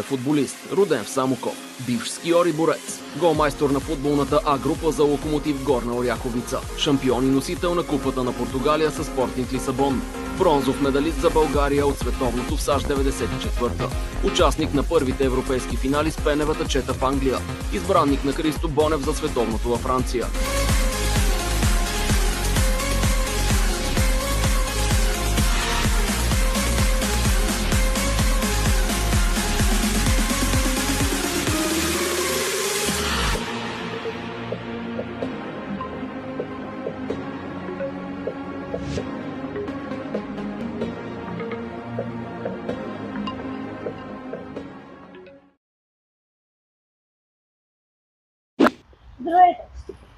футболист, роден в Самоков, бивш скиор и борец, голмайстор на футболната А-група за Локомотив Горна Оряховица, шампион и носител на Купата на Португалия със Спортинг Лисабон, бронзов медалист за България от световното в САЩ 94-та, участник на първите европейски финали с пеневата чета в Англия, избранник на Христо Бонев за световното във Франция. Здравейте!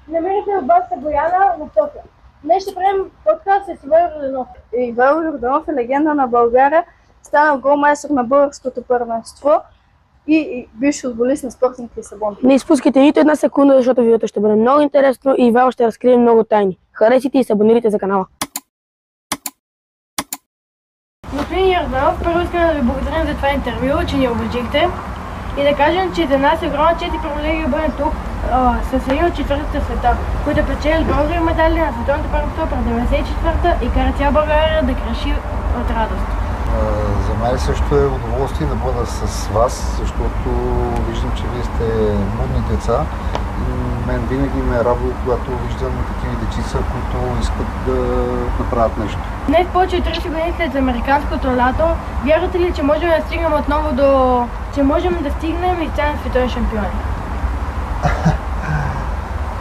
Намерихме в базата Бояна в София. Днес ще правим подкаст с Ивайло Йорданов. Ивайло Йорданов е легенда на България, станал голмайстор на българското първенство и бивш футболист на Спортинг Лисабон. Не изпускайте нито една секунда, защото видеото ще бъде много интересно и Ивайло ще разкрие много тайни. Харесайте и се абонирайте за канала. Господин Йорданов, първо искам да ви благодарим за това интервю, че ни уважихте и да кажем, че за нас е огромна чест и привилегия да бъдем тук с един от четвъртата света, които печелят бронзови медали на световното първенство през 94-та и кара цяла България да краши от радост. За мен също е удоволствие да бъда с вас, защото виждам, че вие сте мудни деца. Мен винаги ме е радва, когато виждам такива дечица, които искат да направят нещо. Днес, повече от 30 години след американското лято, вярвате ли, че можем да стигнем отново че можем да стигнем и станем световен шампиони?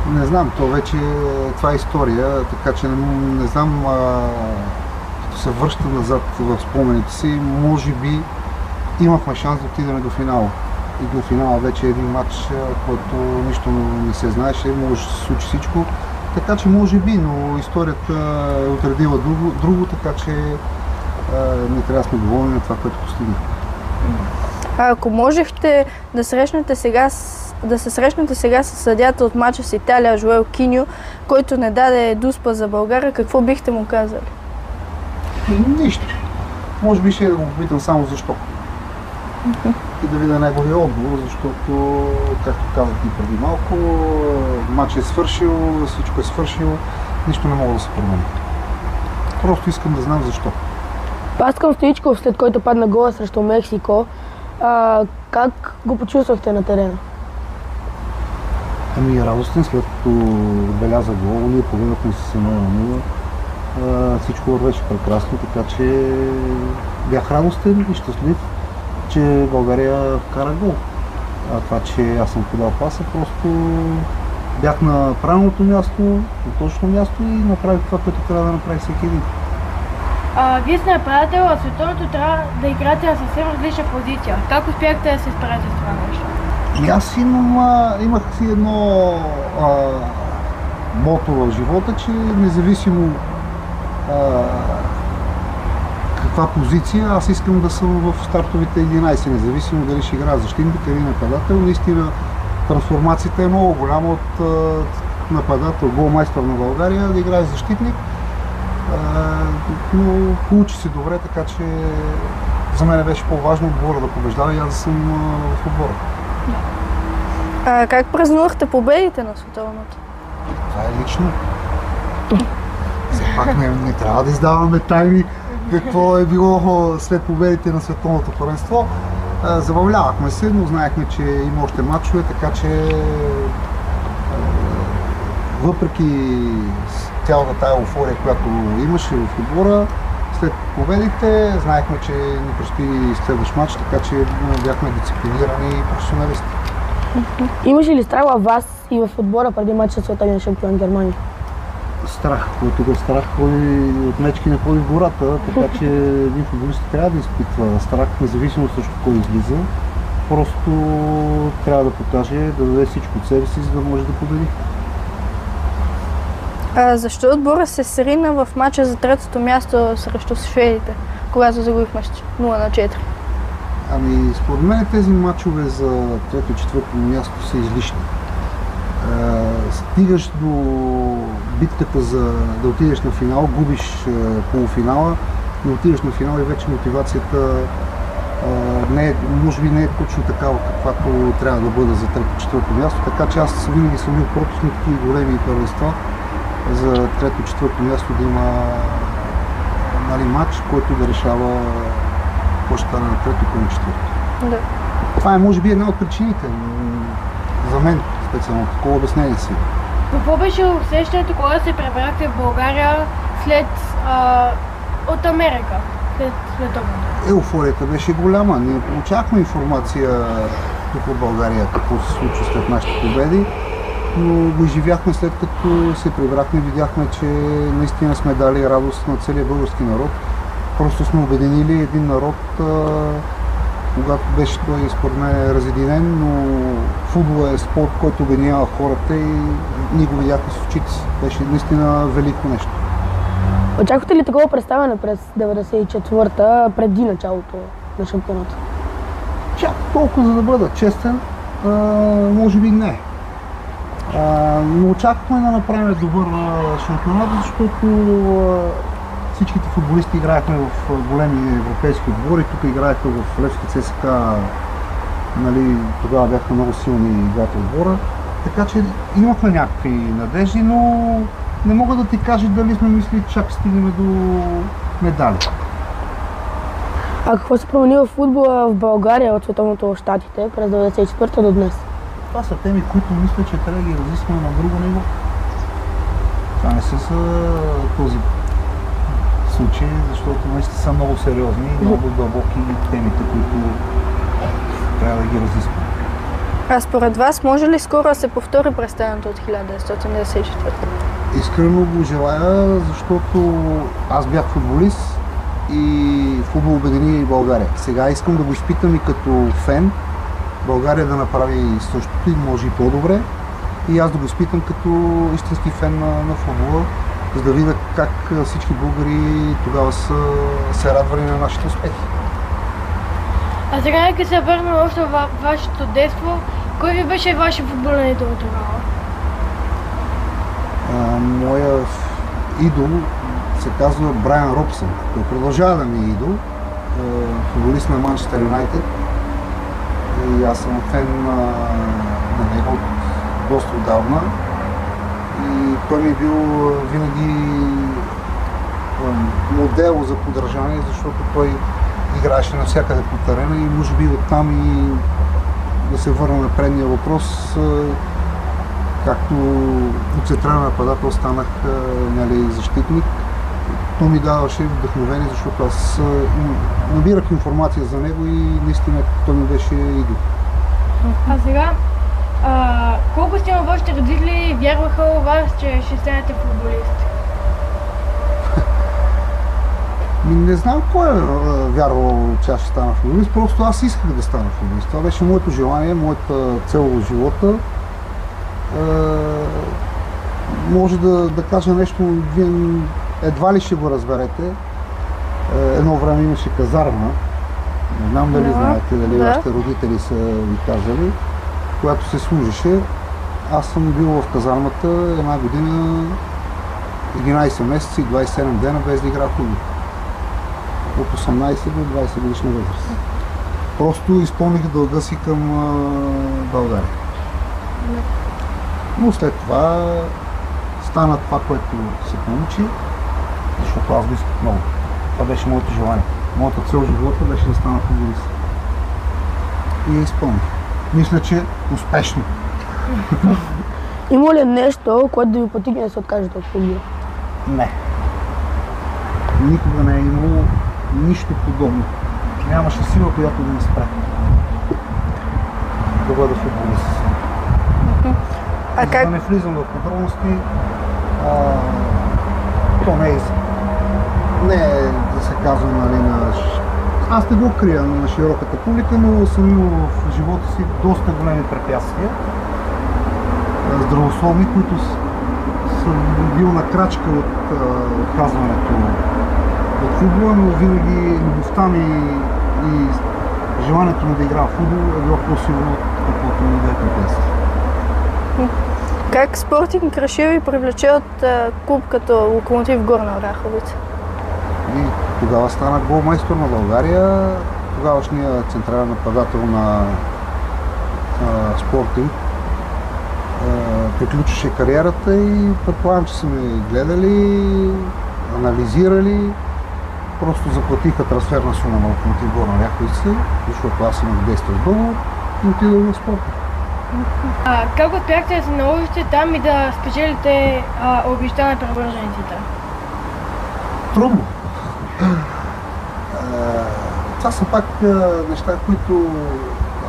Не знам, това е история, така че не знам, като се връща назад в спомените си, може би имахме шанс да отидем до финала. И до финала вече е един матч, който нищо не се знаеше, може да се случи всичко. Така че може би, но историята е отредила друго, така че не трябва да сме доволни на това, което постигнахме. Ако можехте да се срещнете сега с съдията от мача с Италия, Жоел Киньо, който не даде дуспа за България, какво бихте му казали? Нищо. Може би ще да го попитам само защо. И да видя неговия отговор, защото, както казах и преди малко, матч е свършил, всичко е свършило, нищо не мога да се промени. Просто искам да знам защо. Паскал Стоичков, след който падна гола срещу Мексико, как го почувствахте на терена? Радостен, след като отбеляза гол, ние победахме с 1-0. Всичко вървеше прекрасно, така че бях радостен и щастлив, че България вкара гол. Това, че аз съм подал паса, просто бях на правилното място, на точно място и направих това, което трябва да направи всеки един. Вие сте нападател, а световното трябва да играете на съвсем различна позиция. Как успяхте да се справите с това нещо? И аз имах си едно мото в живота, че независимо каква позиция, аз искам да съм в стартовите 11, независимо дали ще играя защитник или нападател. Наистина трансформацията е много голяма от нападател, голмайстор на България, да играе защитник. Но получи се добре, така че за мен беше по-важно отбора да побеждава и аз да съм в отбора. Как празнувахте победите на световното? Това е лично. Все пак не трябва да издаваме тайни какво е било след победите на световното първенство. Забавлявахме се, но знаехме, че има още мачове, така че въпреки цялата тая еуфория, която имаше в отбора, след победите знаехме, че ни предстои следващ мач, така че бяхме дисциплинирани и професионалисти. Имаше ли страх във вас и в отбора преди матча с световния шампион Германия? Страх, който го страх от мечки не ходи в гората, така че един футболист трябва да изпитва страх, независимо също кой излиза. Просто трябва да покаже, да даде всичко от себе си, за да може да победи. Защо отбора се срина в мача за третото място срещу шведите, когато загубихме 0-4? Според мен тези мачове за трето и четвърто място са излишни. Стигаш до битката за да отидеш на финал, губиш полуфинала, но отидеш на финал и вече мотивацията Може би не е точно такава, каквато трябва да бъде за трето-четвърто място, така че аз винаги съм бил против на такива големи първенства за трето-четвърто място да има матч, който да решава какво ще стане на трето и на четвърто. Да. Това е може би една от причините за мен специално, такова обяснение си. Какво беше усещането, когато се пребрахте в България от Америка, след световното? Еуфорията беше голяма. Ние получавахме информация тук в България какво се случва след нашите победи, но го изживяхме след като се прибрахме, видяхме, че наистина сме дали радост на целия български народ. Просто сме обединили един народ, когато беше той според мен разединен, но футбол е спорт, който обединява хората и ние го видяхме с очите си. Беше наистина велико нещо. Очаквате ли такова представяне през 94-та, преди началото на шампионата? Чак толкова, за да бъда честен, може би не. Но очакваме да направим добър шампионат, защото всичките футболисти играехме в големи европейски отбори. Тук играеха в Левски ЦСКА, нали, тогава бяха много силни двата отбора. Така че имахме някакви надежди, но не мога да ти кажа дали сме мислили, чак стигнем до медали. А какво се промени в футбола в България от световното в Щатите през 94-та до днес? Това са теми, които мисля, че трябва да ги разискваме на друго ниво. Това не са този случай, защото наистина са много сериозни и много дълбоки темите, които трябва да ги разискваме. А според вас може ли скоро да се повтори представянето от 1994? Искрено го желая, защото аз бях футболист и футбол обедини България. Сега искам да го изпитам и като фен, България да направи същото и може и по-добре. И аз да го изпитам като истински фен на футбола, за да видя как всички българи тогава са се радвали на нашите успехи. А сега нека се върнем още в вашето детство. Кой ви беше вашия футболен идол тогава? Моя идол се казва Брайан Робсън. Той продължава да ми е идол. Футболист на Манчестър Юнайтед. И аз съм фен на него доста отдавна. И той ми е бил винаги модел за подражание, защото той играеше навсякъде по терена и може би оттам и да се върна на предния въпрос, както от централен нападател станах защитник. То ми даваше вдъхновение, защото аз набирах информация за него и наистина той ми беше идол. А сега, колко сте на вашите родители вярваха у вас, че ще станете футболист? Не знам кой е вярвал, че аз ще стана футболист, просто аз исках да стана футболист. Това беше моето желание, моята цел в живота. Може да кажа нещо, вие едва ли ще го разберете. Едно време имаше казарма, не знам дали знаете, дали вашите родители са ви казали, която се служеше. Аз съм бил в казармата една година, 11 месеца и 27 дена без да игра в футбол. От 18 до 20 годишна възраст. Просто изпълних дълга си към България. Но след това стана това, което се получи, защото аз го исках много. Това беше моето желание. Моята цел в живота беше да стана футболист. И я изпълних. Мисля, че успешно. Има ли нещо, което да ви потигне да се откажете от футбола? Не. Никога не е имало нищо подобно. Нямаше сила, която да ме спре да бъда футболист. Да не влизам в подробности, то не е да се казва, нали, аз не го крия на широката публика, но съм имал в живота си доста големи препятствия, здравословни, които съм бил на крачка от отказването от футбола, но винаги любовта ми и желанието ми да играя в футбол е било по-силно от каквото ми да е препятствие. Как Спортинг Круши ви привлече от клуб като Локомотив Горна Оряховица? И тогава станах голмайстор на България. тогавашния централен нападател на Спортинг. Приключваше кариерата и предполагам, че са ме гледали, анализирали. Просто заплатиха трансферна сума на Локомотив Горна Оряховица, защото аз имах действащ договор и отидох в Спорта. Как успяхте да се наложите там и да спечелите обеща на привържениците? Трудно. Това са пак неща, които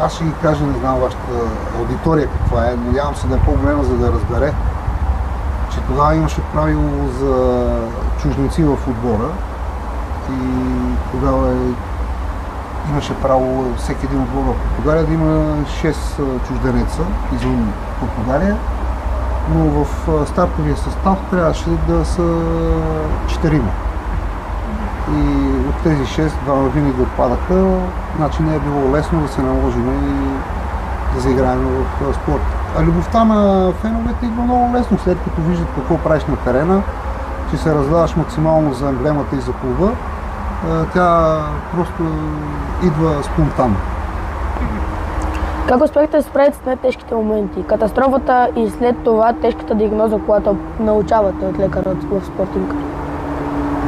аз ще ги кажа, не знам вашата аудитория каква е, надявам се да е по-голема, за да разбере, че тогава имаше правило за чужденци в отбора и тогава имаше право всеки един отбор в Португалия да има 6 чужденеца извън Португалия, но в стартовия състав трябваше да са 4. И от тези 6, двама винаги отпадаха, значи не е било лесно да се наложим и да заиграем в спорт. А любовта на феновете идва много лесно, след като виждат какво правиш на терена, че се раздаваш максимално за емблемата и за клуба, тя просто идва спонтанно. Как успяхте да се справите с най-тежките моменти? Катастрофата и след това тежката диагноза, която научавате от лекар в Спортинг?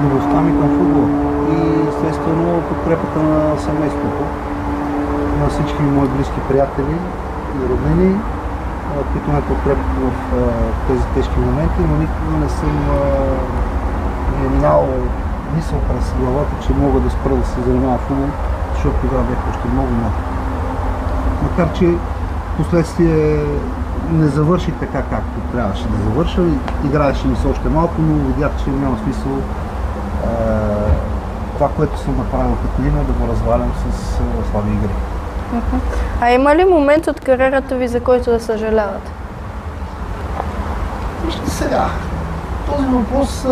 Любовта ми към футбола и естествено подкрепата на семейството, на всички мои близки приятели и роднини, които ме подкрепят в тези тежки моменти, но никога не съм минал мисъл през главата, че мога да спра да се занимавам футбол, защото тогава бях още много млад. Макар че последствие не завърши така, както трябваше да завърша. Играеше ми се още малко, но видях, че няма смисъл това, което съм направил като име, да го развалям с слаби игри. А има ли момент от кариерата ви, за който да съжалявате? Вижте сега, този въпрос,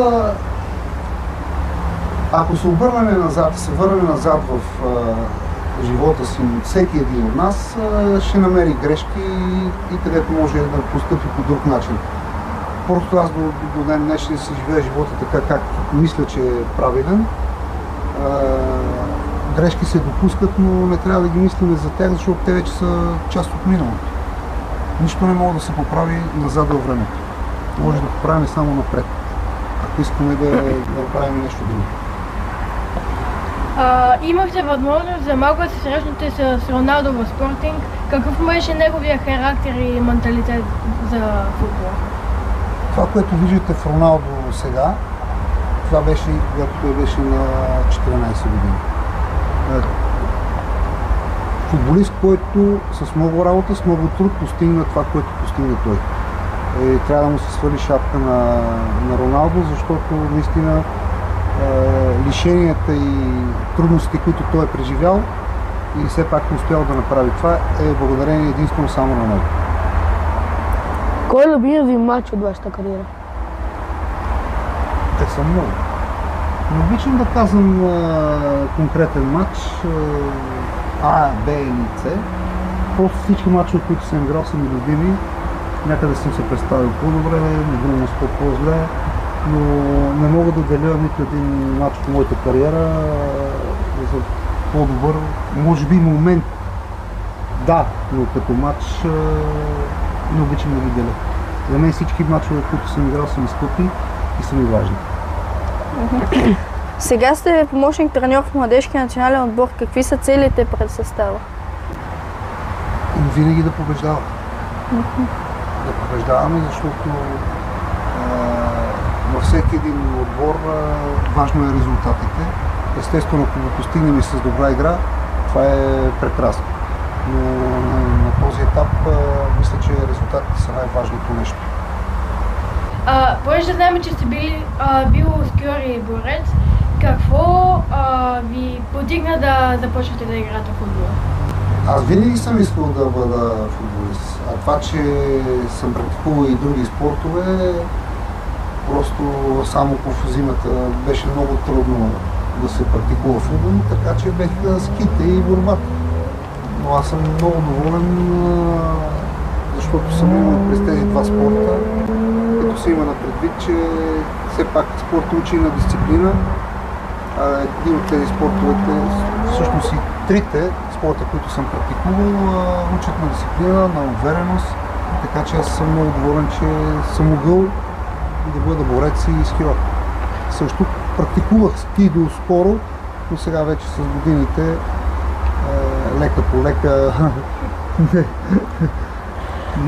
ако се обърнем назад, се върнем назад в живота си, всеки един от нас ще намери грешки и където може да постъпи по друг начин. Просто аз до ден днешен си живея живота така, както мисля, че е правилен. Грешки се допускат, но не трябва да ги мислим за тях, защото те вече са част от миналото. Нищо не може да се поправи назад във времето. Може да поправим само напред, ако искаме да направим нещо друго. Имахте възможност за малко да се срещнете с Роналдо в Спортинг. Какъв беше неговия характер и менталитет за футбол? Това, което виждате в Роналдо сега, това беше, когато той беше на 14 години. Футболист, който с много работа, с много труд постигна това, което постигна той. Трябва да му се свали шапка на Роналдо, защото наистина лишенията и трудностите, които той е преживял и все пак успял да направи това, е благодарение единствено само на него. Кой е любимият ви матч от вашата кариера? Те са много. Не обичам да казвам конкретен матч А, Б или С. Просто всички матчове, които съм играл, са ми любими. Някъде съм се представил по-добре, на друго място по-зле, но не мога да деля нито един матч в моята кариера за по-добър. Може би момент, да, но като матч не обичам да ги деля. За мен всички матчове, които съм играл, са ми скъпи и са ми важни. Сега сте помощник треньор в младежкия национален отбор. Какви са целите пред състава? Винаги да побеждава. Да побеждаваме, защото във всеки един отбор важно е резултатите. Естествено, ако го постигнем и с добра игра, това е прекрасно. Но на този етап мисля, че резултатите са най-важното нещо. Понеже знаем, че сте бил скиор и борец, какво ви подигна да започнете да играте в футбола? Аз винаги съм искал да бъда футболист, а това, че съм практикувал и други спортове, просто само по зимата беше много трудно да се практикува футбол, така че бех ските и борбата. Но аз съм много доволен, защото съм имал през тези два спорта, като се има на предвид, че все пак спорт учи на дисциплина Един от тези спортовете, всъщност и трите спорта, които съм практикувал, учат на дисциплина, на увереност, така че аз съм много доволен, че съм могъл да бъда борец и скиор. Също практикувах ски доскоро, но сега вече с годините лека по лека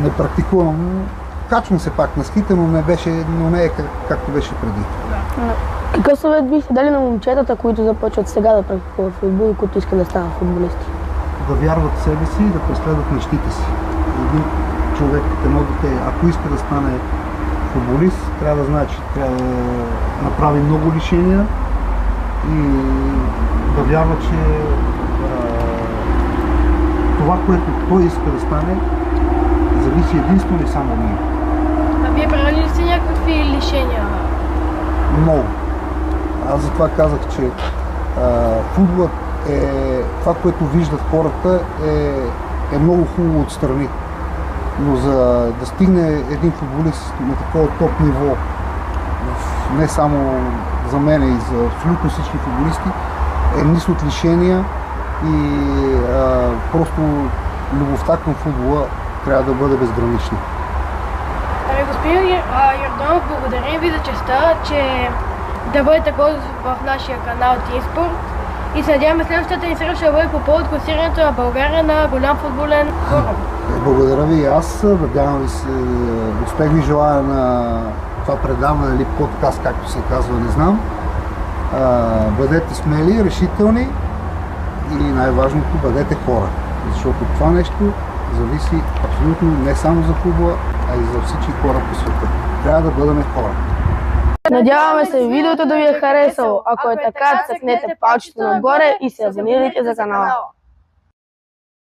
не практикувам. Качвам се пак на ските, но не е както беше преди. Какъв съвет бихте дали на момчетата, които започват сега да практикуват футбол и които искат да станат футболисти? Да вярват в себе си и да преследват мечтите си. Един човек, едно дете, ако иска да стане футболист, трябва да знае, че трябва да направи много лишения и да вярва, че това, което той иска да стане, зависи единствено и само от него. А вие правили ли сте някакви лишения? Много. Аз затова казах, че футболът е това, което виждат хората, е много хубаво отстрани. Но за да стигне един футболист на такова топ ниво, не само за мен и за абсолютно всички футболисти, е низ от лишения и просто любовта към футбола трябва да бъде безгранична. Господин Йорданов, благодарим ви за честа, че да бъдете гост в нашия канал Тинспорт и се надяваме следващата ни среща да бъде по повод класирането на България на голям футболен форум. Благодаря ви и аз. Надявам ви се, успех ви желая на това предаване или подкаст, както се казва, не знам. Бъдете смели, решителни и най-важното, бъдете хора. Защото това нещо зависи абсолютно не само за футбола, а и за всички хора по света. Трябва да бъдем хора. Надяваме се видеото да ви е харесало. Ако е така, цъкнете палчето нагоре и се абонирайте за канала.